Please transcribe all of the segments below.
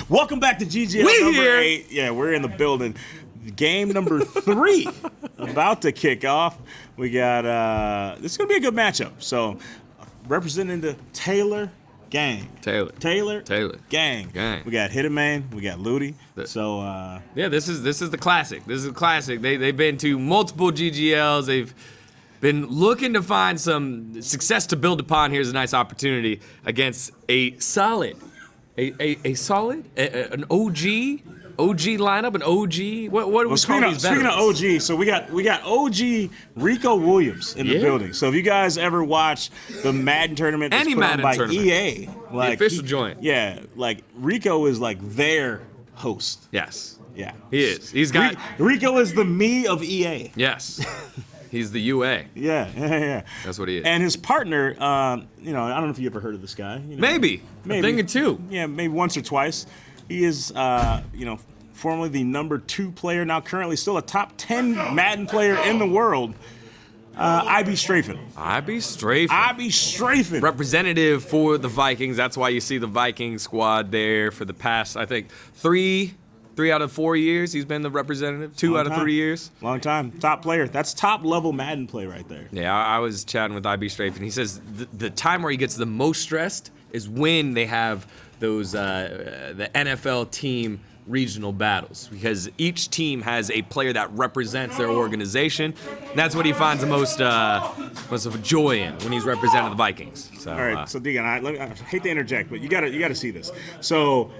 Welcome back to GGL number 8. Yeah, we're in the building. Game number 3 about to kick off. We got this is gonna be a good matchup. So, representing the Taylor gang. Taylor gang. We got Hitman. We got Ludi. Yeah, this is the classic. This is the classic. They've been to multiple GGLs. They've been looking to find some success to build upon. Here's a nice opportunity against a solid, an OG lineup, an OG. What do we call these veterans? Speaking of OG, so we got OG Rico Williams in the building. So if you guys ever watch the Madden tournament that's put on by EA, like the official joint, like Rico is like their host. Yes, yeah, he is. He's got Rico is the me of EA. Yes. He's the UA. Yeah. That's what he is. And his partner, I don't know if you ever heard of this guy. Maybe. A thing or two. Yeah, maybe once or twice. He is, formerly the number 2 player, now currently still a top 10 Madden player in the world. IB Strafen. IB Strafen. Representative for the Vikings. That's why you see the Viking squad there for the past, I think, 3 out of 4 years, he's been the representative. 2 out of 3 years. Long time. Top player. That's top level Madden play right there. Yeah, I was chatting with IB Strafen. He says the time where he gets the most stressed is when they have those the NFL team regional battles, because each team has a player that represents their organization. And that's what he finds the most of joy in when he's representing the Vikings. So, all right, so Deegan, I hate to interject, but you gotta see this. So,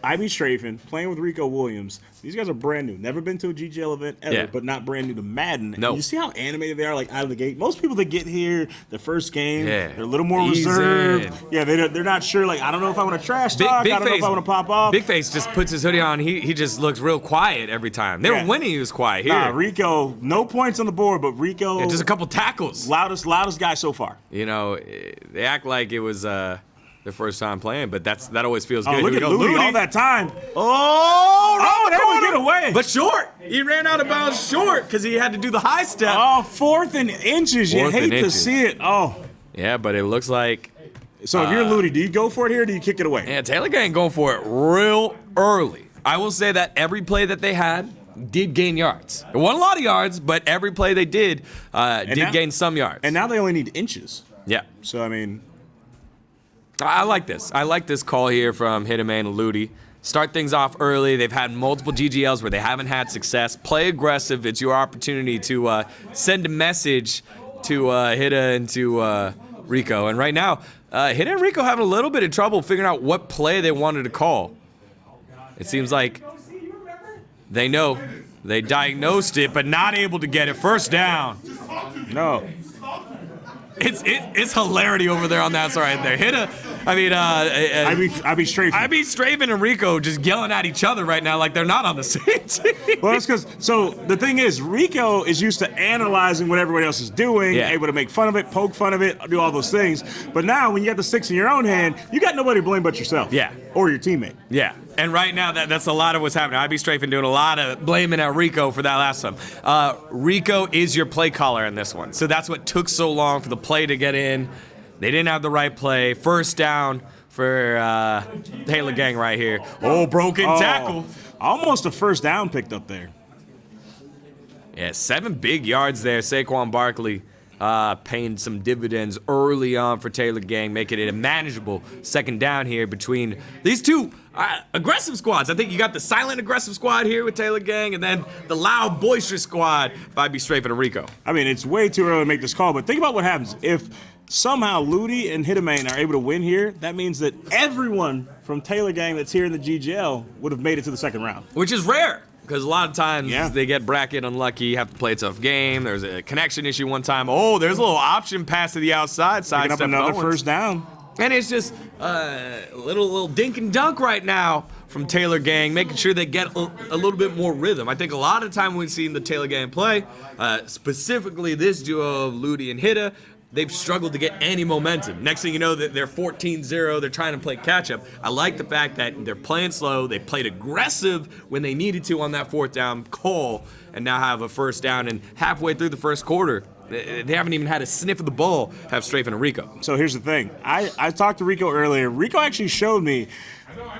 IB Strafen playing with Rico Williams. These guys are brand new. Never been to a GGL event ever, but not brand new to Madden. No. You see how animated they are, like out of the gate. Most people that get here, their first game, they're a little more reserved. Yeah, they're not sure. Like, I don't know if I want to trash talk. I don't know if I want to pop off. Big Face just puts his hoodie on. He just looks real quiet every time. They were winning. He was quiet here. Nah, Rico, no points on the board, but Rico, just a couple tackles. Loudest guy so far. They act like it was their first time playing, but that always feels good. Look at Ludi all that time. There we get away. But short. He ran out of bounds short because he had to do the high step. Oh, 4th and inches. You hate to see it. Oh. Yeah, but it looks like. So if you're Ludi, do you go for it here or do you kick it away? Yeah, Taylor Gang going for it real early. I will say that every play that they had did gain yards. It wasn't a lot of yards, but every play they did gain some yards. And now they only need inches. Yeah. So, I mean, I like this. I like this call here from Hitman and Ludi. Start things off early. They've had multiple GGLs where they haven't had success. Play aggressive. It's your opportunity to send a message to Hita and to Rico. And right now, Hita and Rico having a little bit of trouble figuring out what play they wanted to call. It seems like they know. They diagnosed it, but not able to get it. First down. No. It's hilarity over there on that side right there. IB Strafen and Rico just yelling at each other right now like they're not on the same team. Well, that's because, so the thing is, Rico is used to analyzing what everybody else is doing, able to make fun of it, poke fun of it, do all those things. But now, when you got the sticks in your own hand, you got nobody to blame but yourself. Yeah. Or your teammate. Yeah. And right now, that's a lot of what's happening. IB Strafen doing a lot of blaming at Rico for that last one. Rico is your play caller in this one. So that's what took so long for the play to get in. They didn't have the right play. First down for Taylor Gang right here. Broken tackle. Almost a first down picked up there. Yeah, 7 big yards there. Saquon Barkley paying some dividends early on for Taylor Gang, making it a manageable second down here between these two aggressive squads. I think you got the silent aggressive squad here with Taylor Gang, and then the loud boisterous squad by IB Strafen and Rico. I mean, it's way too early to make this call, but think about what happens if somehow Ludi and Hitman are able to win here. That means that everyone from Taylor Gang that's here in the GGL would have made it to the second round, which is rare. Because a lot of times they get bracket unlucky, have to play a tough game. There's a connection issue one time. There's a little option pass to the outside. Picking up another first down. And it's just a little dink and dunk right now from Taylor Gang, making sure they get a little bit more rhythm. I think a lot of time we've seen the Taylor Gang play, specifically this duo of Ludi and Hita, they've struggled to get any momentum. Next thing you know, they're 14-0. They're trying to play catch-up. I like the fact that they're playing slow. They played aggressive when they needed to on that 4th down call, and now have a first down. And halfway through the first quarter, They haven't even had a sniff of the ball, have Strafen and Rico. So here's the thing. I talked to Rico earlier. Rico actually showed me.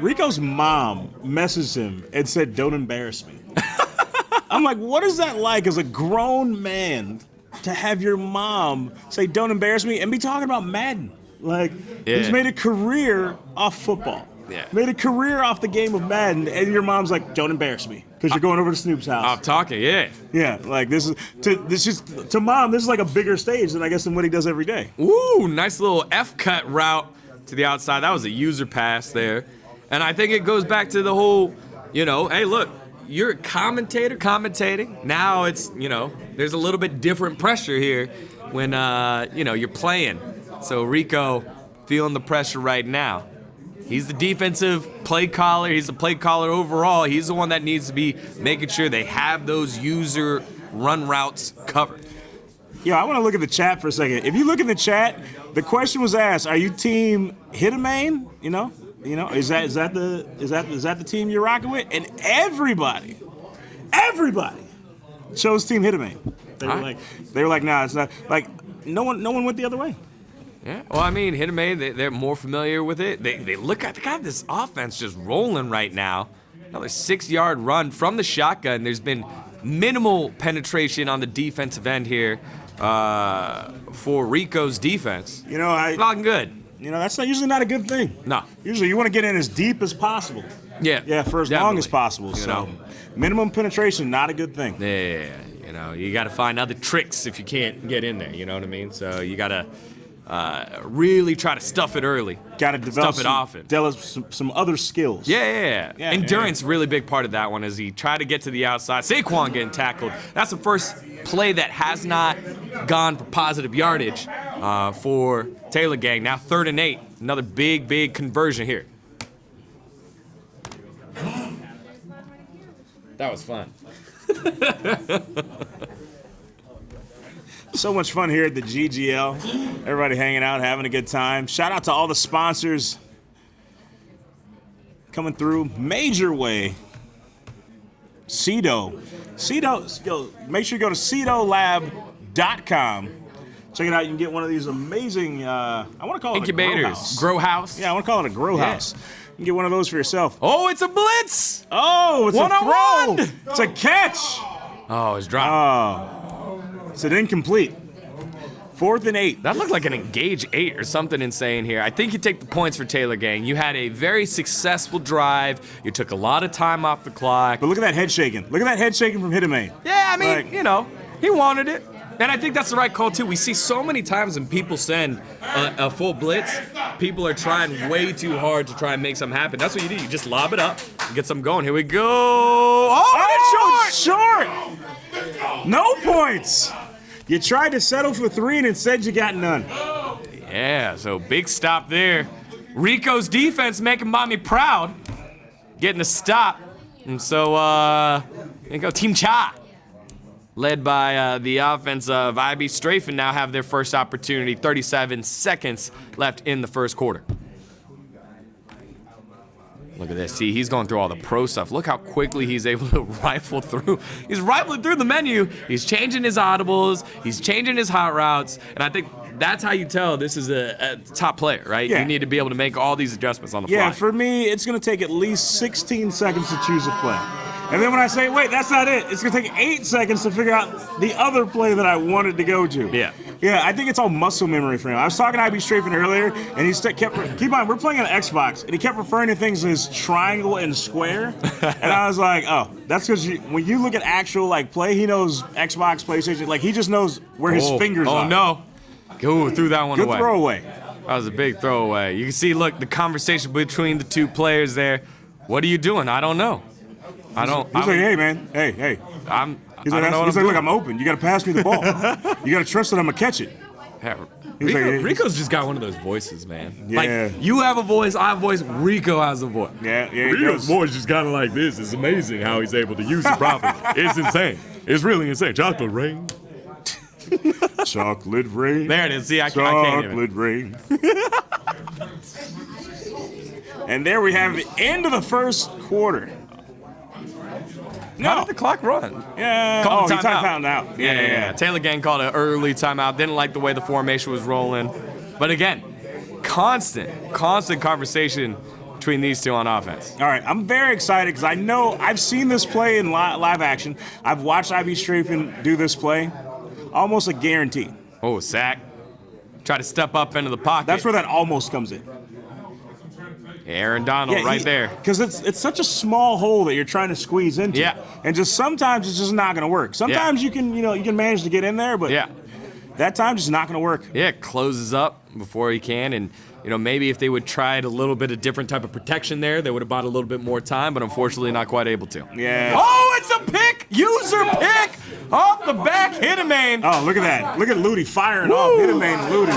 Rico's mom messaged him and said, "Don't embarrass me." I'm like, what is that like as a grown man to have your mom say, "Don't embarrass me," and be talking about Madden? Like, he's made a career off football. Yeah. Made a career off the game of Madden, and your mom's like, "Don't embarrass me," because you're going over to Snoop's house. I'm talking, yeah. Yeah, like this is to mom, this is like a bigger stage than what he does every day. Ooh, nice little F-cut route to the outside. That was a user pass there. And I think it goes back to the whole, hey, look, you're a commentating. Now it's, there's a little bit different pressure here when, you're playing. So Rico feeling the pressure right now. He's the defensive play caller. He's the play caller overall. He's the one that needs to be making sure they have those user run routes covered. Yeah, I want to look at the chat for a second. If you look in the chat, the question was asked: are you team Hittermain? Is that the team you're rocking with? And everybody chose Team Hittermain. They were like, nah, it's not. Like, no one went the other way. Yeah, well, I mean, Hittermain, they're more familiar with it. They got this offense just rolling right now. Another 6-yard run from the shotgun. There's been minimal penetration on the defensive end here for Rico's defense. Looking good. That's usually not a good thing. No. Usually you want to get in as deep as possible. Yeah. Yeah, for as long as possible. So minimum penetration, not a good thing. Yeah, you got to find other tricks if you can't get in there. You know what I mean? So you got to really try to stuff it early. Got to develop stuff it often. Develop some other skills. Yeah. Endurance, really big part of that one as he tried to get to the outside. Saquon getting tackled. That's the first play that has not gone for positive yardage for Taylor Gang. Now 3rd and 8. Another big conversion here. That was fun. So much fun here at the GGL. Everybody hanging out, having a good time. Shout out to all the sponsors coming through. Major way. Cedo, make sure you go to cedolab.com. Check it out. You can get one of these amazing, I want to call it incubators. A grow house. Grow house? Yeah, I want to call it a grow house. You can get one of those for yourself. Oh, it's a blitz! Oh, it's one-on-one! a throw! It's a catch! Oh, it's dropped. It's an incomplete. 4th and 8. That looked like an engage 8 or something insane here. I think you take the points for Taylor Gang. You had a very successful drive. You took a lot of time off the clock. But look at that head shaking. Look at that head shaking from Hittermain. Yeah, I mean, he wanted it. And I think that's the right call, too. We see so many times when people send a full blitz, people are trying way too hard to try and make something happen. That's what you do. You just lob it up and get something going. Here we go. Oh, it's short! No points! You tried to settle for 3 and instead you got none. Yeah, so big stop there. Rico's defense making mommy proud. Getting a stop. And so, there you go. Team Cha, led by the offense of IB Strafen, now have their first opportunity. 37 seconds left in the first quarter. Look at this. See, he's going through all the pro stuff. Look how quickly he's able to rifle through. He's rifling through the menu. He's changing his audibles. He's changing his hot routes. And I think that's how you tell this is a top player, right? Yeah. You need to be able to make all these adjustments on the fly. Yeah, for me, it's going to take at least 16 seconds to choose a play. And then when I say, wait, that's not it, it's going to take 8 seconds to figure out the other play that I wanted to go to. Yeah. Yeah, I think it's all muscle memory for him. I was talking to IB Strafen earlier, and he kept in mind, we're playing on Xbox, and he kept referring to things as triangle and square. And I was like, oh, that's because when you look at actual play, he knows Xbox, PlayStation, he just knows where his fingers are. Oh, no. Go threw that one away. Good throwaway. That was a big throwaway. You can see, look, the conversation between the two players there. What are you doing? I don't know. He's like, hey, man. Hey. He's like, look, I'm open. You got to pass me the ball. You got to trust that I'm going to catch it. Yeah, Rico's just got one of those voices, man. Yeah. You have a voice, I have a voice, Rico has a voice. Yeah. Rico's voice just kind of like this. It's amazing how he's able to use it properly. It's insane. It's really insane. Chocolate rain. Chocolate rain. There it is. See, I can't even. Chocolate rain. And there we have the end of the first quarter. No. How did the clock run? Yeah. Called Oh, a he timed timeout. out. Yeah. Taylor Gang called an early timeout. Didn't like the way the formation was rolling. But again, constant conversation between these two on offense. All right, I'm very excited because I know I've seen this play in live action. I've watched IB Strafen do this play. Almost a guarantee. Oh, sack. Try to step up into the pocket. That's where that almost comes in. Aaron Donald right there. Because it's such a small hole that you're trying to squeeze into. Yeah. And just sometimes it's just not going to work. Sometimes you can manage to get in there, but that time just not going to work. Yeah, closes up before he can, and maybe if they would tried a little bit of different type of protection there, they would have bought a little bit more time, but unfortunately not quite able to. Yeah. Oh, it's a pick! User pick! Off the back, Hitterman. Oh, look at that. Look at Ludi firing off. Hitterman Ludi.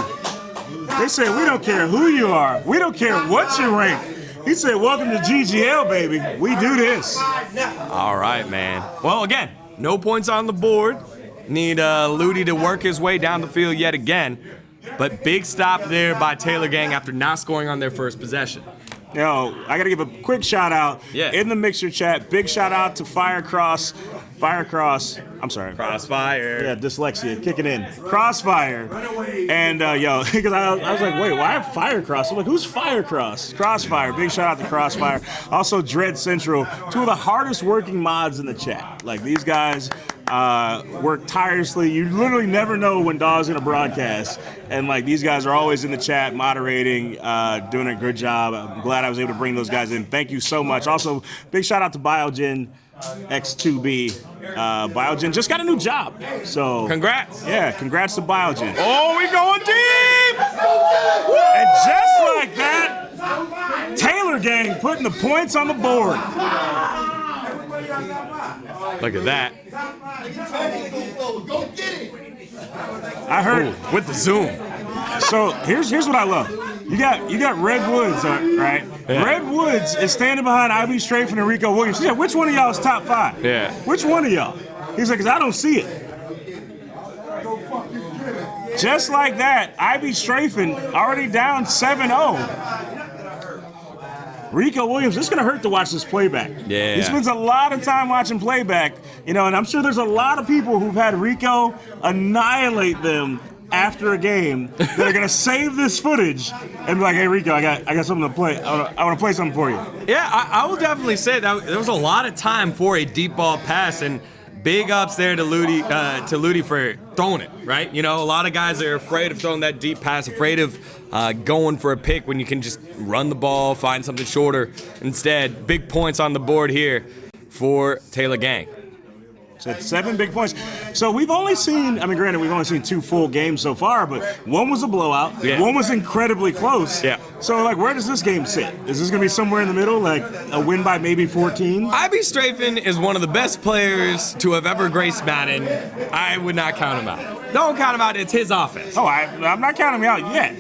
They say, we don't care who you are. We don't care what you rank. He said, welcome to GGL, baby. We do this. All right, man. Well, again, no points on the board. Need Ludi to work his way down the field yet again. But big stop there by Taylor Gang after not scoring on their first possession. Yo, I got to give a quick shout out in the Mixer chat. Big shout out to Crossfire. Crossfire. Yeah, dyslexia kicking in. Crossfire. And because I was like, wait, why Firecross? I'm like, who's Firecross? Crossfire. Big shout out to Crossfire. Also, Dread Central. Two of the hardest working mods in the chat. Like, these guys work tirelessly. You literally never know when Dog's gonna broadcast, and like these guys are always in the chat moderating, doing a good job. I'm glad I was able to bring those guys in. Thank you so much. Also, big shout out to Biogen X2B. Biogen just got a new job, so congrats. Yeah, congrats to Biogen. Oh, we going deep! And just like that, Taylor Gang putting the points on the board. Look at that. I heard with the zoom. So here's what I love. You got Red Woods, right? Yeah. Red Woods is standing behind IB Strafen and Rico Williams. He said, which one of y'all is top 5? Yeah. Which one of y'all? He's like, 'cause I don't see it. Just like that, IB Strafen already down 7-0. Rico Williams, it's going to hurt to watch this playback. Yeah. He spends a lot of time watching playback, and I'm sure there's a lot of people who've had Rico annihilate them after a game that are going to save this footage and be like, hey, Rico, I got something to play. I want to play something for you. Yeah, I will definitely say that there was a lot of time for a deep ball pass, and big ups there to Ludi for throwing it, right? A lot of guys are afraid of throwing that deep pass, afraid of going for a pick when you can just run the ball, find something shorter. Instead, big points on the board here for Taylor Gang. So it's 7 big points. So we've only seen, granted, we've only seen 2 full games so far, but one was a blowout. Yeah. One was incredibly close. Yeah. So, where does this game sit? Is this going to be somewhere in the middle, like a win by maybe 14? IB Strafen is one of the best players to have ever graced Madden. I would not count him out. Don't count him out. It's his offense. Oh, I'm not counting him out yet.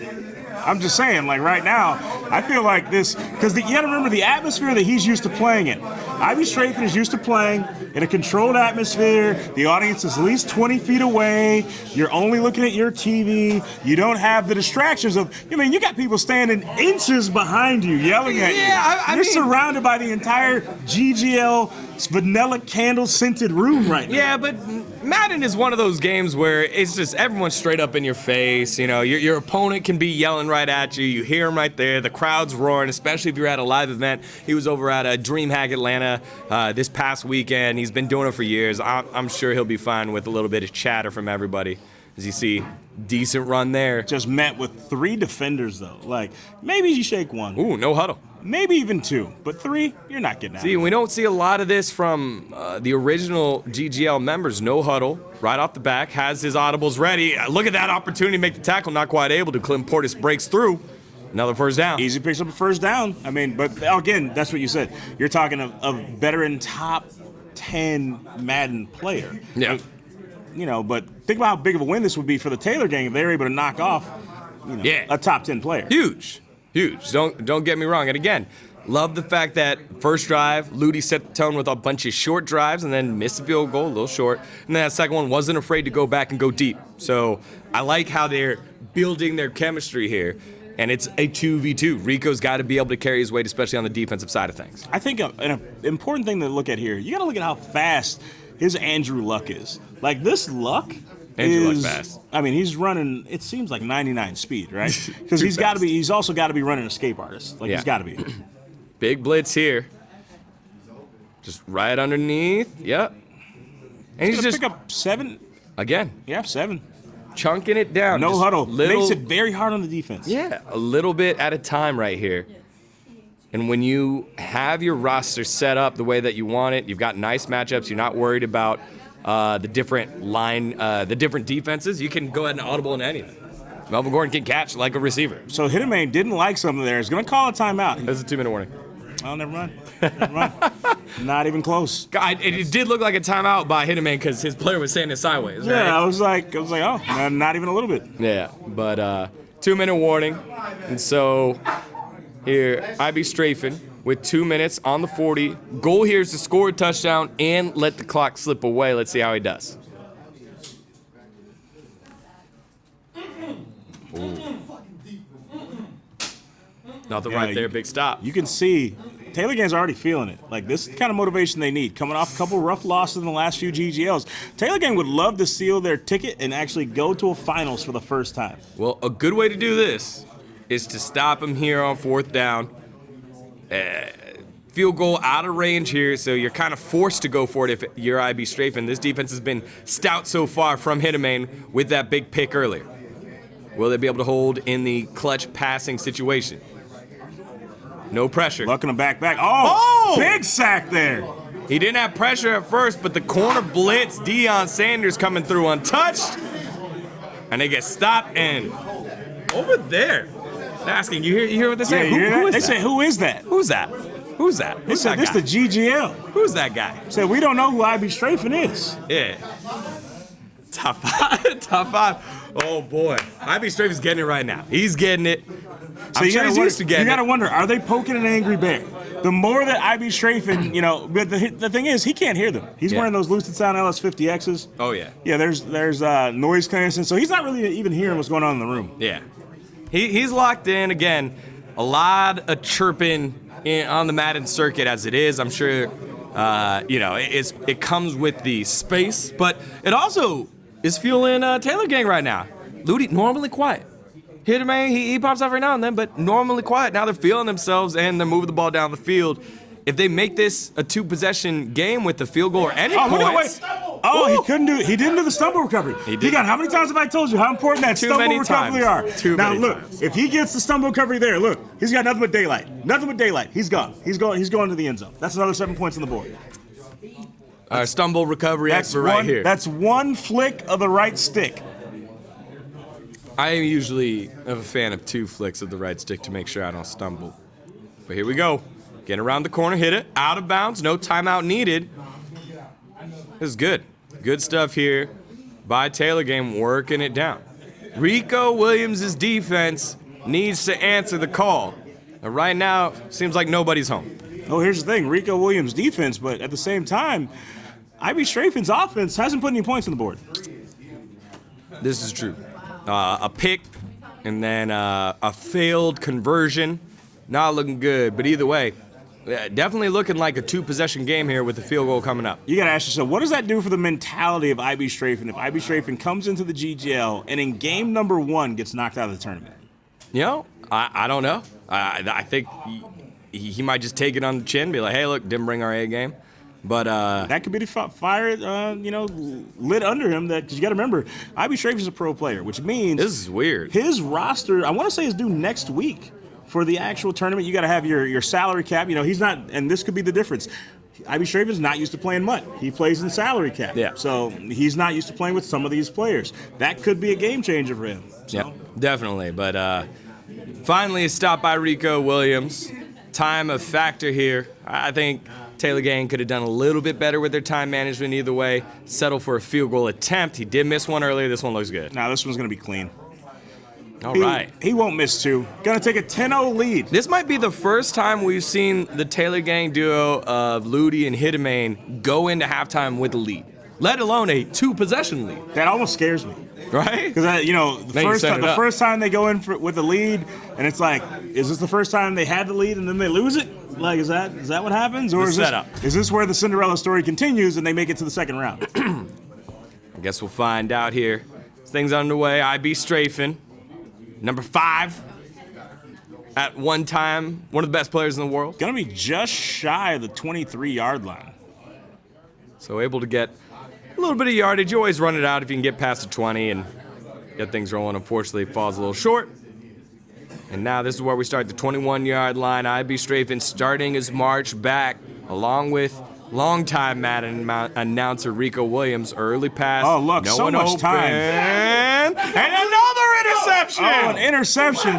I'm just saying, right now, I feel like this, because you got to remember the atmosphere that he's used to playing in. IB Strafen is used to playing in a controlled atmosphere. The audience is at least 20 feet away. You're only looking at your TV. You don't have the distractions of, you got people standing inches behind you yelling at you. You're surrounded by the entire GGL vanilla candle scented room right now. Yeah, but Madden is one of those games where it's just everyone's straight up in your face. Your opponent can be yelling right at you. You hear him right there. The crowd's roaring, especially if you're at a live event. He was over at DreamHack Atlanta this past weekend. He's been doing it for years. I'm sure he'll be fine with a little bit of chatter from everybody. As you see, decent run there. Just met with 3 defenders, though. Maybe you shake 1. Ooh, no huddle. Maybe even 2, but 3, you're not getting out. See, we don't see a lot of this from the original GGL members. No huddle, right off the back, has his audibles ready. Look at that opportunity to make the tackle, not quite able to. Clint Portis breaks through. Another first down. Easy picks up a first down. But again, that's what you said. You're talking a veteran top 10 Madden player. Yeah. But think about how big of a win this would be for the Taylor Gang if they were able to knock off a top 10 player. Huge. Don't get me wrong. And again, love the fact that first drive, Ludi set the tone with a bunch of short drives and then missed the field goal, a little short. And then that second one wasn't afraid to go back and go deep. So I like how they're building their chemistry here. and it's a 2v2. Rico's got to be able to carry his weight, especially on the defensive side of things. I think an important thing to look at here, you got to look at how fast his Andrew Luck is. Like, this Luck Andrew is Luck's fast. I mean, he's running, it seems like 99 speed, right? Because he's also got to be running escape artist. Like, he's got to be. Big blitz here. Just right underneath. Yep. And he's just pick up 7. Again. Yeah, 7. Chunking it down. No just huddle. Makes it very hard on the defense. Yeah, a little bit at a time right here. And when you have your roster set up the way that you want it, you've got nice matchups, you're not worried about the different defenses, you can go ahead and audible into anything. Melvin Gordon can catch like a receiver. So Hitterman didn't like something there. He's going to call a timeout. That's a 2-minute warning. Oh, never mind. Never mind. Not even close. It did look like a timeout by Hitterman because his player was standing sideways. Right? Yeah, I was like, oh, not even a little bit. Yeah, but 2-minute warning. And so here, IB strafing with 2 minutes on the 40. Goal here is to score a touchdown and let the clock slip away. Let's see how he does. Ooh. Nothing right there, big stop. You can see Taylor Gang's already feeling it. Like, this is the kind of motivation they need. Coming off a couple rough losses in the last few GGLs. Taylor Gang would love to seal their ticket and actually go to a finals for the first time. Well, a good way to do this is to stop him here on 4th down. Field goal out of range here, so you're kind of forced to go for it if you're IB strafing. This defense has been stout so far from Hitterman with that big pick earlier. Will they be able to hold in the clutch passing situation? No pressure. Luck in the back. Oh! Big sack there. He didn't have pressure at first, but the corner blitz, Deion Sanders coming through untouched. And they get stopped, and over there, they're asking, you hear what they're saying? Who is they that? say, who is that? Who's that? Who's that? They said, this the GGL. Who's that guy? Said, we don't know who IB strafing is. Yeah. Top 5. Top 5. Oh, boy. IB Strafing's getting it right now. He's getting it. So I'm sure he's used to getting it. You got to wonder, are they poking an angry bear? The more that IB strafing, but the thing is, he can't hear them. He's wearing those Lucid Sound LS50Xs. Oh, yeah. Yeah, there's noise canceling, so he's not really even hearing what's going on in the room. Yeah. He's locked in. Again, a lot of chirping on the Madden circuit as it is. I'm sure, it comes with the space, but it also is fueling Taylor Gang right now. Ludi, normally quiet. Hitterman, he pops off every now and then, but normally quiet. Now they're feeling themselves and they're moving the ball down the field. If they make this a 2-possession game with the field goal or any points. He couldn't do it. He didn't do the stumble recovery. He got, how many times have I told you how important that stumble recovery are? Now look, if he gets the stumble recovery there, look, he's got nothing but daylight. Nothing but daylight. He's gone. He's going to the end zone. That's another 7 points on the board. Stumble recovery expert right here. That's one flick of the right stick. I am usually a fan of 2 flicks of the right stick to make sure I don't stumble. But here we go. Get around the corner, hit it, out of bounds, no timeout needed. This is good. Good stuff here by Taylor Gang, working it down. Rico Williams' defense needs to answer the call. And right now, seems like nobody's home. Oh, here's the thing. Rico Williams' defense, but at the same time, IB Strafing's offense hasn't put any points on the board. This is true. A pick and then a failed conversion. Not looking good, but either way, definitely looking like a 2-possession game here with the field goal coming up. You got to ask yourself, what does that do for the mentality of IB Strafing if IB Strafing comes into the GGL and in game number 1 gets knocked out of the tournament? I don't know. I think he might just take it on the chin and be like, hey, look, didn't bring our A game. But that could be the fire, lit under him. Because you got to remember, IB Strafing's a pro player, which means this is weird. His roster, I want to say, is due next week for the actual tournament. You got to have your salary cap. He's not, and this could be the difference. IB Strafing's not used to playing MUT. He plays in salary cap. Yeah. So he's not used to playing with some of these players. That could be a game changer for him. So. Yeah, definitely. But finally, a stop by Rico Williams. Time of factor here. I think Taylor Gang could have done a little bit better with their time management either way. Settle for a field goal attempt. He did miss one earlier. This one looks good. Now this one's going to be clean. All right. He won't miss 2. Going to take a 10-0 lead. This might be the first time we've seen the Taylor Gang duo of Ludi and Hitterman go into halftime with a lead. let alone a 2-possession lead. That almost scares me. Right? Because the first time they go in with the lead, and it's like, is this the first time they had the lead and then they lose it? Like, is that what happens, or is this where the Cinderella story continues and they make it to the second round? I guess we'll find out here. Things underway. IB Strafing, number 5. At one time, one of the best players in the world. Gonna be just shy of the 23-yard line. So able to get a little bit of yardage. You always run it out if you can get past the 20 and get things rolling. Unfortunately, it falls a little short. And now this is where we start the 21-yard line. IB Strafing starting his march back, along with longtime Madden announcer Rico Williams. Early pass. Oh, look, no so one much open. time. And another interception. Oh, an interception.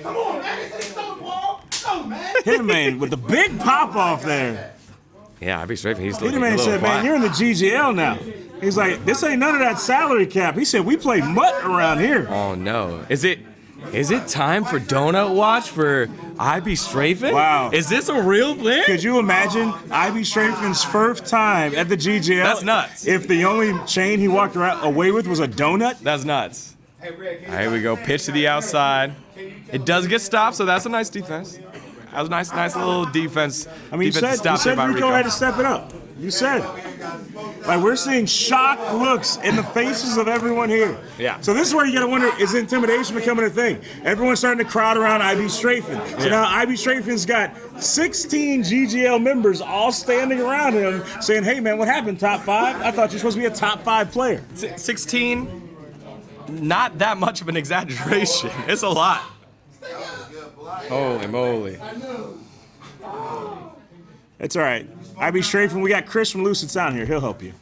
Come on, man. This ain't no ball. Come on, man. Hitman with the big pop off there. Yeah, IB Strafing, he's looking a Hitman little said, quiet. man, you're in the GGL now. He's like, this ain't none of that salary cap. He said, we play mutt around here. Oh, no. Is it time for Donut Watch for IB Strafing? Wow. Is this a real thing? Could you imagine IB Strafing's first time at the GGL? That's nuts. If the only chain he walked away with was a donut? That's nuts. All right, here we go. Pitch to the outside. It does get stopped, so that's a nice defense. That was a nice little defense. I mean, you said Rico had to step it up. You said. Like, we're seeing shocked looks in the faces of everyone here. Yeah. So this is where you got to wonder, is intimidation becoming a thing? Everyone's starting to crowd around IB Strafing. So now IB Strafing's got 16 GGL members all standing around him saying, hey, man, what happened, top 5? I thought you were supposed to be a top 5 player. 16, not that much of an exaggeration. It's a lot. Holy moly. It's all right. IB Strafing, we got Chris from Lucid Sound here. He'll help you.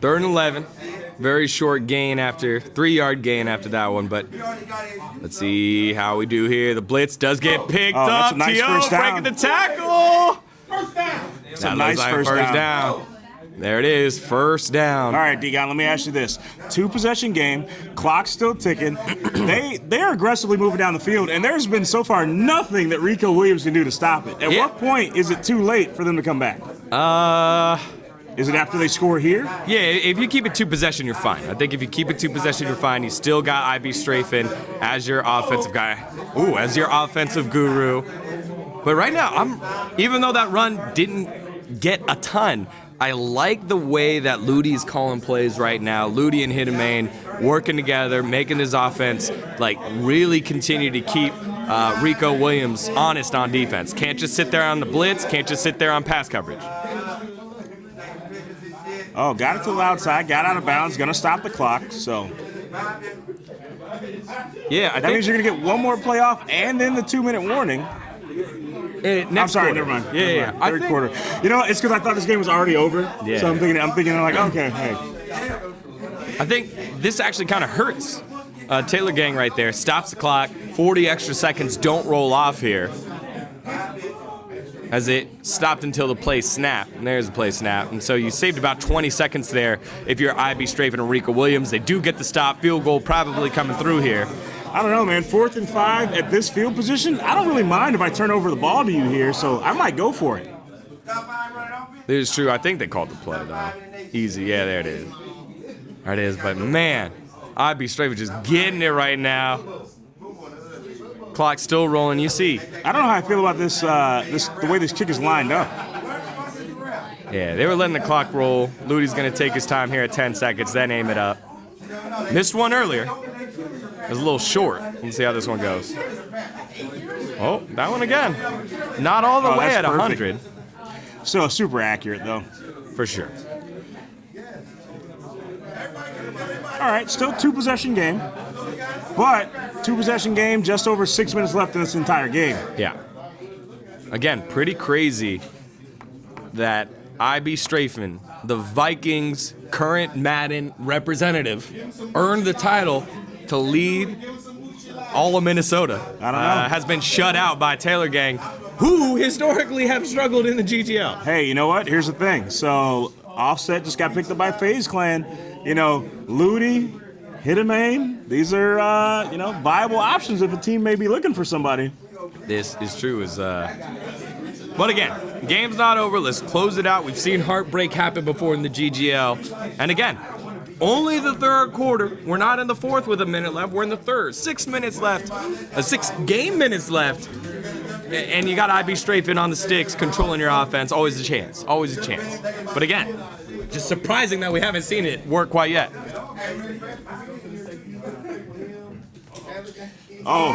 Third and 11. Very short gain 3-yard gain after that one, but let's see how we do here. The blitz does get picked that's up. a nice T.O. first down. breaking the tackle. First down. It's a nice first down. There it is, first down. All right, D-Gon, let me ask you this. 2-possession game, clock's still ticking. They're aggressively moving down the field, and there's been so far nothing that Rico Williams can do to stop it. At what point is it too late for them to come back? Is it after they score here? Yeah, if you keep it 2-possession, you're fine. I think if you keep it 2-possession, you're fine. You still got IB Strafing as your offensive guy. Ooh, as your offensive guru. But right now, even though that run didn't get a ton, I like the way that Ludi's calling plays right now. Ludi and Hittermain working together, making his offense really continue to keep Rico Williams honest on defense. Can't just sit there on the blitz, can't just sit there on pass coverage. Oh, got it to the outside, got out of bounds, gonna stop the clock, so. Yeah, that means you're gonna get one more play off and then the 2-minute warning. I'm sorry, quarter. never mind. Yeah. Third quarter. You know, it's because I thought this game was already over. Yeah. So I'm thinking like, okay, hey. I think this actually kind of hurts. Taylor Gang right there stops the clock. 40 extra seconds don't roll off here. As it stopped until the play snap. And there's the play snap. And so you saved about 20 seconds there if you're IB Strafing and Rico Williams. They do get the stop. Field goal probably coming through here. I don't know, man. 4th and 5 at this field position, I don't really mind if I turn over the ball to you here, so I might go for it. This is true. I think they called the play, though. Easy. Yeah, there it is. There it is. But, man, IB Strafing just getting it right now. Clock's still rolling. You see. I don't know how I feel about this, the way this kick is lined up. Yeah, they were letting the clock roll. Ludi's going to take his time here at 10 seconds, then aim it up. Missed one earlier. It was a little short. Let's see how this one goes. Oh, that one again. Not all the way at 100. Still super accurate, though. For sure. All right, still 2-possession game. But 2-possession game, just over 6 minutes left in this entire game. Yeah. Again, pretty crazy that IB Strafing, the Vikings' current Madden representative, earned the title to lead all of Minnesota. I don't know. Has been shut out by Taylor Gang, who historically have struggled in the GGL. Hey, you know what? Here's the thing. So Offset just got picked up by FaZe Clan. You know, Ludi, Hittermain, these are, viable options if a team may be looking for somebody. This is true. But again, game's not over. Let's close it out. We've seen heartbreak happen before in the GGL. And again, only the third quarter. We're not in the fourth with a minute left. We're in the third. 6 minutes left. 6 game minutes left. And you got IB Strafing on the sticks, controlling your offense. Always a chance. Always a chance. But again, just surprising that we haven't seen it work quite yet. Oh,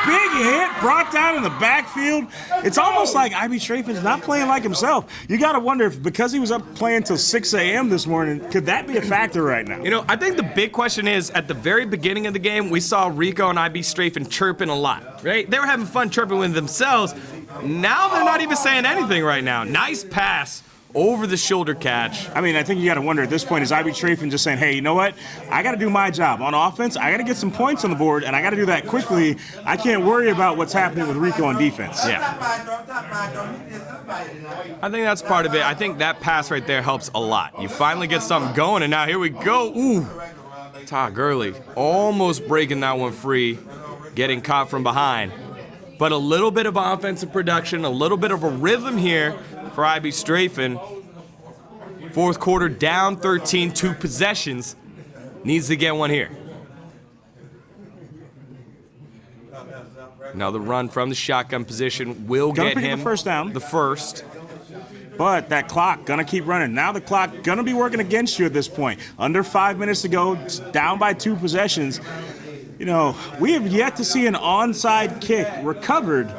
big hit brought down in the backfield. It's almost like IB Strafing's not playing like himself. You got to wonder if because he was up playing till 6 a.m. this morning, could that be a factor right now? You know, I think the big question is, at the very beginning of the game, we saw Rico and IB Strafing chirping a lot, right? They were having fun chirping with themselves. Now they're not even saying anything right now. Nice pass. Over the shoulder catch. I mean, I think you got to wonder at this point, is IB Strafing just saying, hey, you know what? I got to do my job. On offense, I got to get some points on the board, and I got to do that quickly. I can't worry about what's happening with Rico on defense. Yeah. I think that's part of it. I think that pass right there helps a lot. You finally get something going, and now here we go. Ooh. Todd Gurley almost breaking that one free, getting caught from behind. But a little bit of offensive production, a little bit of a rhythm here for IB Strafing. Fourth quarter down 13, 2 possessions. Needs to get one here. Another run from the shotgun position will get him the first down. The first. But that clock gonna keep running. Now the clock gonna be working against you at this point. Under 5 minutes to go, down by 2 possessions. You know, we have yet to see an onside kick recovered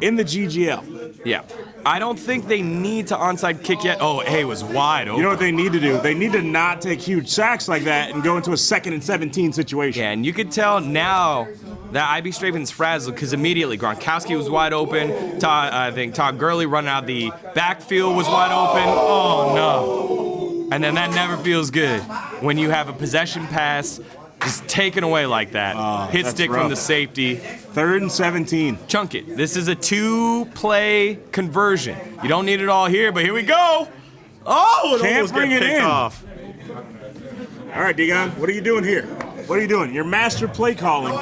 in the GGL. Yeah. I don't think they need to onside kick yet. Oh, hey, it was wide open. You know what they need to do? They need to not take huge sacks like that and go into a 2nd and 17 situation. Yeah, and you could tell now that IB Strafing's frazzled because immediately Gronkowski was wide open. I think Todd Gurley running out the backfield was wide open. Oh, no. And then that never feels good when you have a possession pass just taken away like that. Hit stick rough. from the safety. 3rd and 17. Chunk it. This is a 2-play conversion. You don't need it all here, but here we go. Oh, it Can't almost bring got it picked in. off. All right, Digon, what are you doing here? What are you doing? Your master play calling.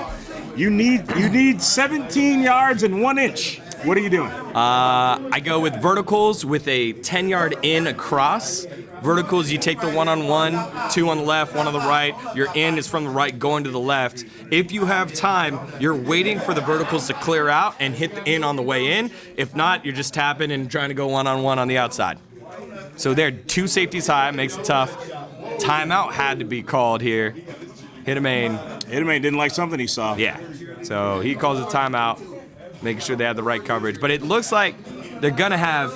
You need 17 yards and 1 inch. What are you doing? I go with verticals with a 10-yard in across. Verticals, you take the 1-on-1, 2 on the left, 1 on the right. Your in is from the right going to the left. If you have time, you're waiting for the verticals to clear out and hit the in on the way in. If not, you're just tapping and trying to go 1-on-1 on the outside. So they're 2 safeties high, makes it tough. Timeout had to be called here. Hittermain didn't like something he saw. Yeah, so he calls a timeout, making sure they have the right coverage. But it looks like they're gonna have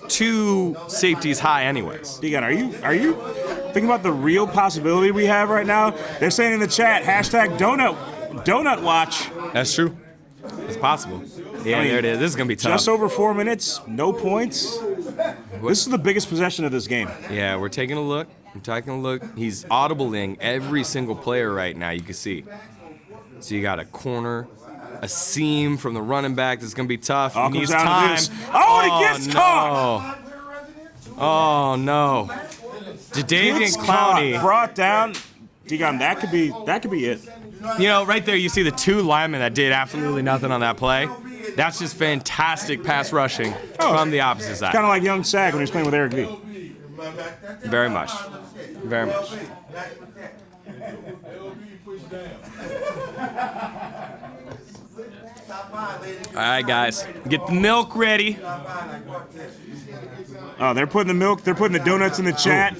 2 safeties high anyways. Digon, are you thinking about the real possibility we have right now? They're saying in the chat, #donut watch. That's true. It's possible. Yeah, there it is. This is gonna be tough. Just over 4 minutes, no points. This is the biggest possession of this game. Yeah, we're taking a look. I'm taking a look. He's audibling every single player right now, you can see. So you got a corner, a seam from the running back that's going to be tough. All He needs comes down to time. this. Oh, and it gets no. caught. Oh, no. Jadeveon Gets caught, Clowney. brought down. Digon, that could be it. You know, right there you see the 2 linemen that did absolutely nothing on that play. That's just fantastic pass rushing from the opposite side. Kind of like young Sag when he was playing with Eric V. Very much. Very much. All right, guys. Get the milk ready. Oh, they're putting the milk, they're putting the donuts in the chat.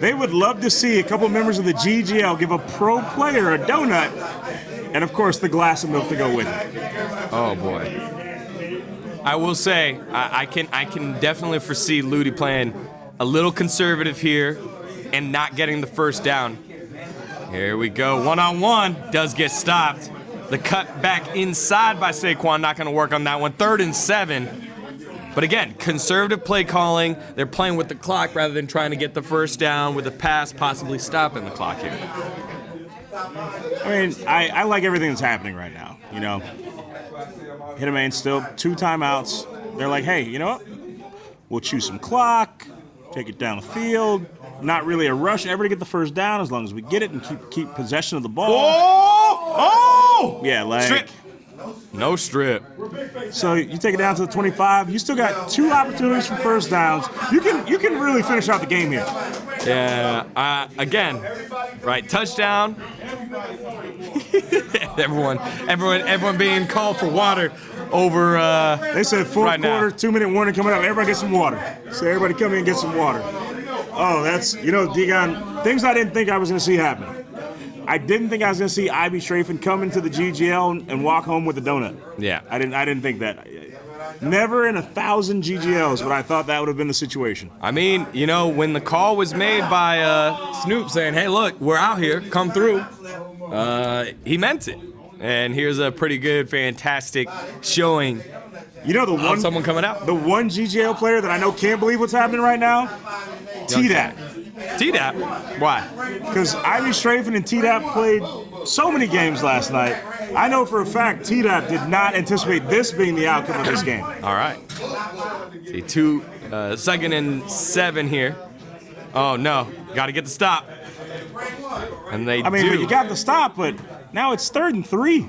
They would love to see a couple members of the GGL give a pro player a donut, and of course the glass of milk to go with it. Oh boy. I will say, I can definitely foresee Ludi playing a little conservative here and not getting the first down. Here we go. 1-on-1 does get stopped. The cut back inside by Saquon, not going to work on that one. 3rd and 7. But again, conservative play calling. They're playing with the clock rather than trying to get the first down with a pass, possibly stopping the clock here. I mean, I like everything that's happening right now. You know, Hittermain still 2 timeouts. They're like, hey, you know what? We'll chew some clock, take it down the field. Not really a rush ever to get the first down as long as we get it and keep possession of the ball. Oh! Yeah, like. Strip. No strip. So you take it down to the 25. You still got 2 opportunities for first downs. You can really finish out the game here. Yeah. Again, right? Touchdown. everyone being called for water over. They said fourth right quarter, now. 2-minute warning coming up. Everybody get some water. So everybody come in and get some water. Oh, that's, Degon, things I didn't think I was going to see happen. I didn't think I was going to see Ivy Strafen come into the GGL and walk home with a donut. Yeah. I didn't think that. Never in 1,000 GGLs would I thought that would have been the situation. I mean, when the call was made by Snoop saying, "Hey, look, we're out here, come through," he meant it. And here's a pretty good, fantastic showing. Of someone coming out. The one GGL player that I know can't believe what's happening right now, T-Dap. T-Dap? Why? Because Ivy Strafen and T-Dap played so many games last night. I know for a fact T-Dap did not anticipate this being the outcome of this game. All right. See, 2nd and 7 here. Oh, no. Got to get the stop. And they do. But you got the stop, but now it's 3rd and 3.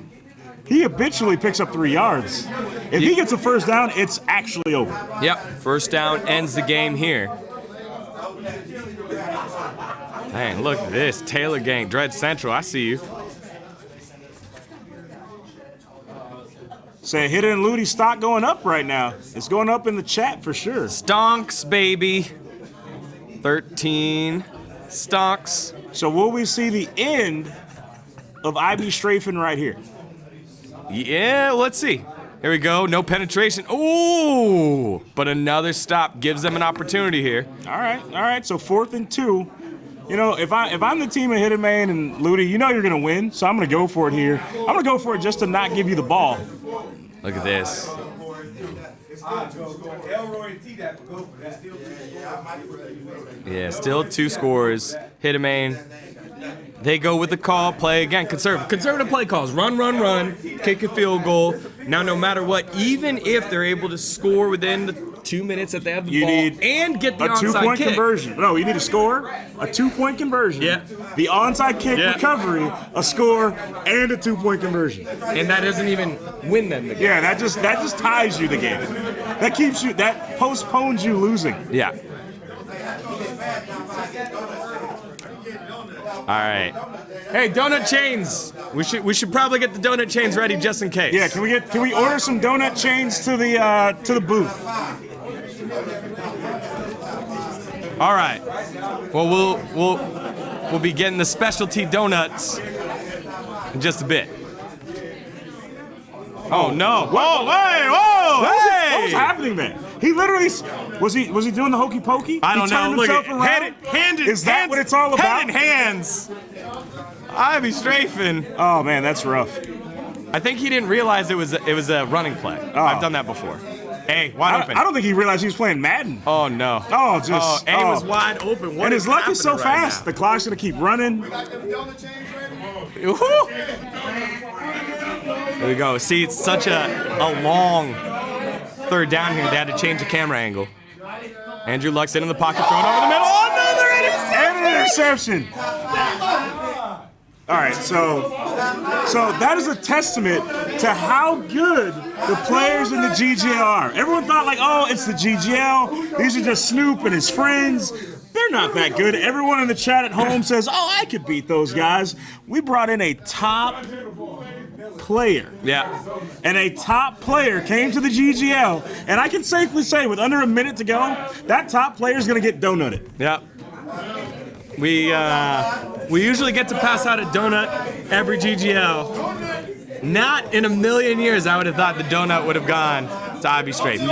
He habitually picks up 3 yards. If he gets a first down, it's actually over. Yep. First down ends the game here. Dang, look at this. Taylor Gang, Dread Central, I see you. Say Hit and Ludi stock going up right now. It's going up in the chat for sure. Stonks, baby. 13 stonks. So will we see the end of Ivy Strafen right here? Yeah, let's see. Here we go. No penetration. Ooh! But another stop gives them an opportunity here. All right. So 4th and 2. If I'm the team of Hitterman and Ludi, you're going to win. So I'm going to go for it here. I'm going to go for it just to not give you the ball. Look at this. Yeah, still 2 scores. Hitterman. They go with the call, play again. Conservative play calls. Run. Kick a field goal. Now, no matter what, even if they're able to score within the 2 minutes that they have the ball and get the onside 2-point kick. conversion. No, you need to score a 2-point conversion. Yeah. The onside kick recovery, a score, and a 2-point conversion. And that doesn't even win them the game. Yeah, that just ties you the game. That postpones you losing. Yeah. All right. Hey, donut chains. We should probably get the donut chains ready just in case. Yeah, can we order some donut chains to the booth? All right. Well, we'll be getting the specialty donuts in just a bit. Oh no! Whoa! Hey! Whoa! What was happening there? He literally was he doing the hokey pokey? I don't know. Look at Is that what it's all about? Head and hands. Ivy Strafen. Oh man, that's rough. I think he didn't realize it was a running play. I've done that before. Hey, wide open. I don't think he realized he was playing Madden. Oh no. He was wide open. What and is his luck is so happening fast. Right now? The clock's gonna keep running. There we go. See, it's such a long 3rd down here. They had to change the camera angle. Andrew Luck's in the pocket, throwing over the middle. And an interception. All right, so that is a testament to how good the players in the GGL are. Everyone thought it's the GGL. These are just Snoop and his friends. They're not that good. Everyone in the chat at home says, I could beat those guys. We brought in a top player. Yeah. And a top player came to the GGL, and I can safely say with under a minute to go, that top player is going to get donutted. Yeah. We usually get to pass out a donut every GGL. Not in a million years I would have thought the donut would have gone to Ivy Strafen.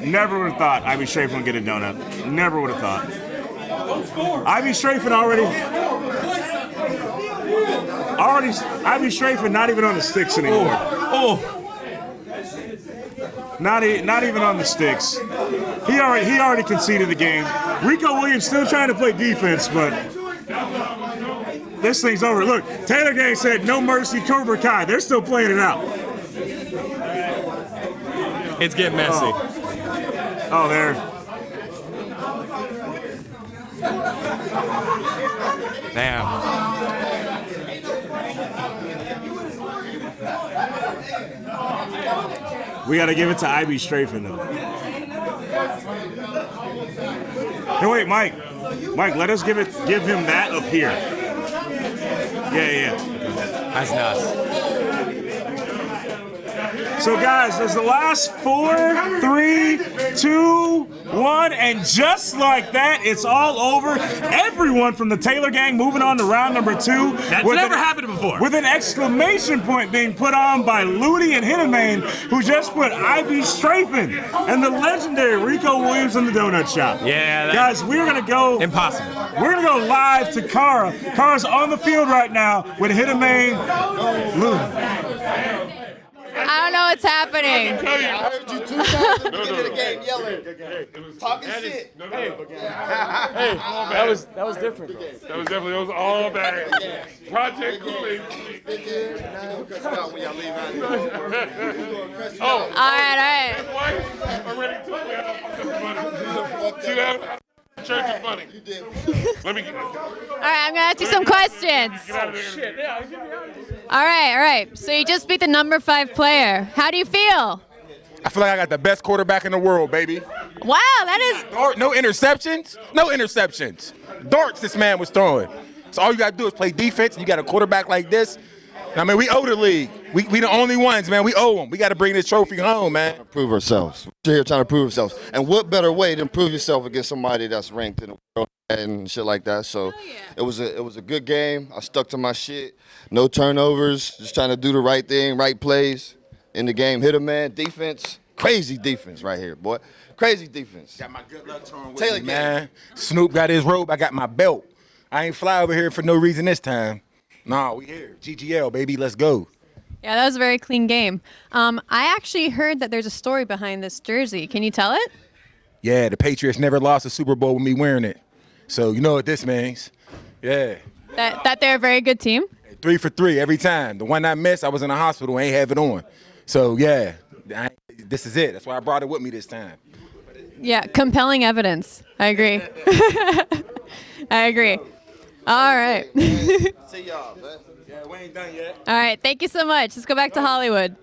Never would have thought Ivy Strafen would get a donut. Never would have thought. Ivy Strafen already Ivy Strafen not even on the sticks anymore. Not even on the sticks. He already conceded the game. Rico Williams still trying to play defense, but this thing's over. Look, Taylor Gang said no mercy, Cobra Kai. They're still playing it out. It's getting messy. Oh, there. Damn. We got to give it to IB Strafen, though. Hey, wait, Mike. Mike, let us give him that up here. Yeah. That's nice. So, guys, there's the last 4, 3, 2, 1, and just like that, it's all over. Everyone from the Taylor gang moving on to round number 2. That's never happened before. With an exclamation point being put on by Ludi and Hitterman, who just put IB Strafen and the legendary Rico Williams in the donut shop. Yeah, guys, we're gonna go. Impossible. We're gonna go live to Kara. Kara's on the field right now with Hitterman, Ludi. I don't know what's happening. I heard you 2 times in the beginning of the game yelling, talking shit. Hey, that was different. That was all bad. Project Kool-Aid. All right. I'm ready to win. See that? Church is funny. Let me get All right, I'm going to ask you some questions. out of there. All right. So you just beat the number 5 player. How do you feel? I feel like I got the best quarterback in the world, baby. Wow, that is... No interceptions. No interceptions. Darts this man was throwing. So all you got to do is play defense, and you got a quarterback like this. I mean, we owe the league. We the only ones, man. We owe them. We got to bring this trophy home, man. Prove ourselves. We're here trying to prove ourselves. And what better way than prove yourself against somebody that's ranked in the world and shit like that. So it was a good game. I stuck to my shit. No turnovers. Just trying to do the right thing, right plays in the game. Hit a man. Defense. Crazy defense right here, boy. Crazy defense. Got my good luck charm with Taylor me, man. Snoop got his robe. I got my belt. I ain't fly over here for no reason this time. Nah, we here. GGL, baby. Let's go. Yeah, that was a very clean game. I actually heard that there's a story behind this jersey. Can you tell it? Yeah, the Patriots never lost a Super Bowl with me wearing it. So you know what this means. Yeah. That they're a very good team? 3 for 3 every time. The one I missed, I was in the hospital, ain't have it on. So yeah, this is it. That's why I brought it with me this time. Yeah, compelling evidence. I agree. I agree. All right. See y'all, man. Yeah, we ain't done yet. All right, thank you so much. Let's go back to Hollywood.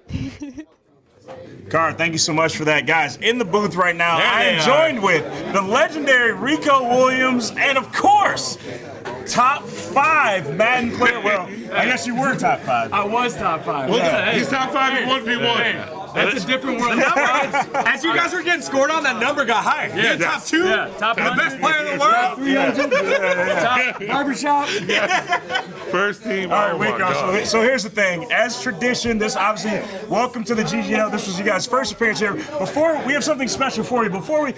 Car, thank you so much for that. Guys, in the booth right now, I am joined with the legendary Rico Williams and, of course, top 5 Madden player. Well, I guess you were top 5. I was top 5. Yeah. He's top 5 in 1v1. That's a different world. As you guys were getting scored on, that number got higher. Yeah, top 2? Yeah, top the best player in the world? Top barbershop. First team. All right, wait, guys. So here's the thing. As tradition, this obviously, welcome to the GGL. This was you guys' first appearance here. Before we have something special for you. Before we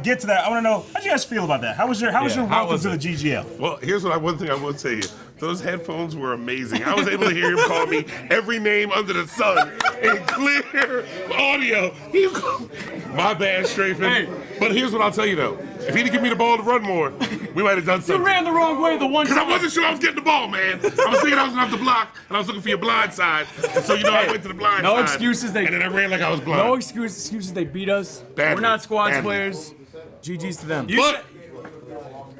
get to that, I want to know, how do you guys feel about that? How was your welcome to the GGL? Well, here's one thing I will tell you. Those headphones were amazing. I was able to hear him call me every name under the sun in clear audio. He called, my bad, Strafen. Hey. But here's what I'll tell you, though. If he'd give me the ball to run more, we might have done something. You ran the wrong way the one time. Because I wasn't sure I was getting the ball, man. I was thinking I was going to have to block, and I was looking for your blind side. And so, I went to the blind side. No excuses. And then I ran like I was blind. No excuses. They beat us. Badly. We're not squads Badly. players. GG's to them. But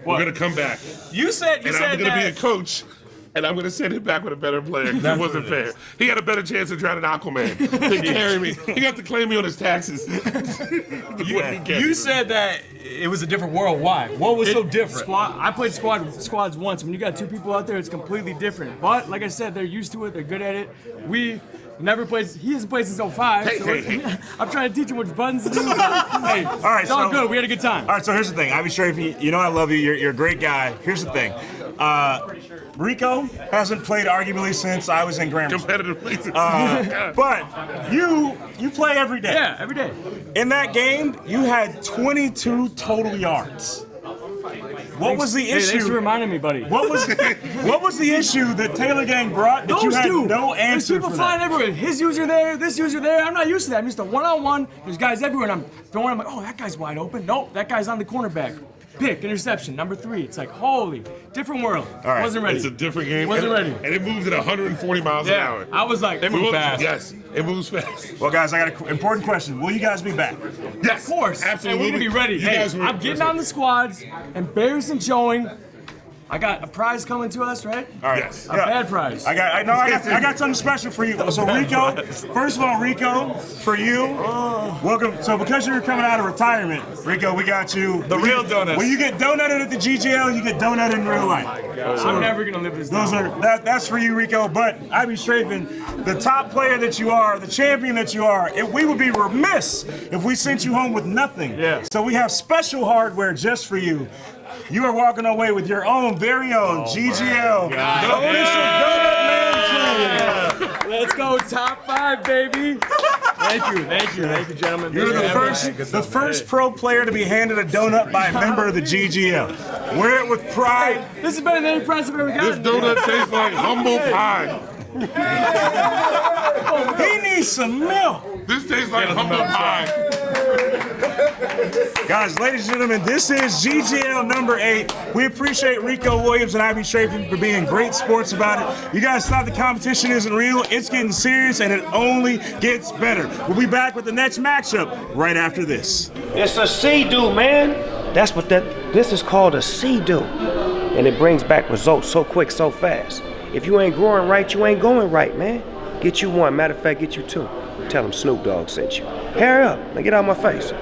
we're going to come back. You said I'm going to be a coach. And I'm going to send him back with a better player because it wasn't fair. He had a better chance of drowning Aquaman to carry me. He got to claim me on his taxes. You said that it was a different world. Why? What was so different? I played squads once. When you got 2 people out there, it's completely different. But like I said, they're used to it. They're good at it. We never played. He hasn't played since 05. Hey. I'm trying to teach him which buttons to do. Hey, all right, it's all good. We had a good time. All right, so here's the thing. I'll be straight for you. You know I love you. You're a great guy. Here's the thing. Rico hasn't played arguably since I was in grammar school. Competitively. But you play every day. Yeah, every day. In that game, you had 22 total yards. What was the issue? Thanks for reminding me, buddy. What was the issue that Taylor Gang brought that you had no answer There's people flying everywhere. His user there, this user there. I'm not used to that. I'm used to one-on-one. There's guys everywhere, and I'm throwing. I'm like, oh, that guy's wide open. Nope, that guy's on the cornerback. Pick, interception, number 3. It's like, holy, different world. All right. Wasn't ready. It's a different game. Wasn't ready. And it moves at 140 miles an hour. I was like, they move fast. Yes, it moves fast. Well, guys, I got an important question. Will you guys be back? Yes, Of course. absolutely. And we're going to be ready. You Hey, guys were I'm getting on the squads, embarrassing showing. I got a prize coming to us, right? All right. Yes. A bad prize. I got something special for you. So Rico, first of all, Rico, for you, welcome. So because you're coming out of retirement, Rico, we got you The real donuts. When you get donutted at the GGL, you get donutted in real life. I'm never gonna live this down. That's for you, Rico. But I be strafing the top player that you are, the champion that you are. We would be remiss if we sent you home with nothing. Yeah. So we have special hardware just for you. You are walking away with your own very own GGL. The official Donut Man Jam. Let's go, top 5, baby. Thank you, gentlemen. You're the first pro player to be handed a donut by a member of the GGL. Wear it with pride. This is better than any prize I've ever This gotten. donut tastes like humble pie. He needs some milk. This tastes like humble pie. Guys, ladies and gentlemen, this is GGL number 8. We appreciate Rico Williams and Ivy Strafing for being great sports about it. You guys thought the competition isn't real. It's getting serious, and it only gets better. We'll be back with the next matchup right after this. It's a sea-doo, man. That's what this is called, a sea-doo. And it brings back results so quick, so fast. If you ain't growing right, you ain't going right, man. Get you one. Matter of fact, get you 2. Tell them Snoop Dogg sent you. Hurry up. Now get out of my face.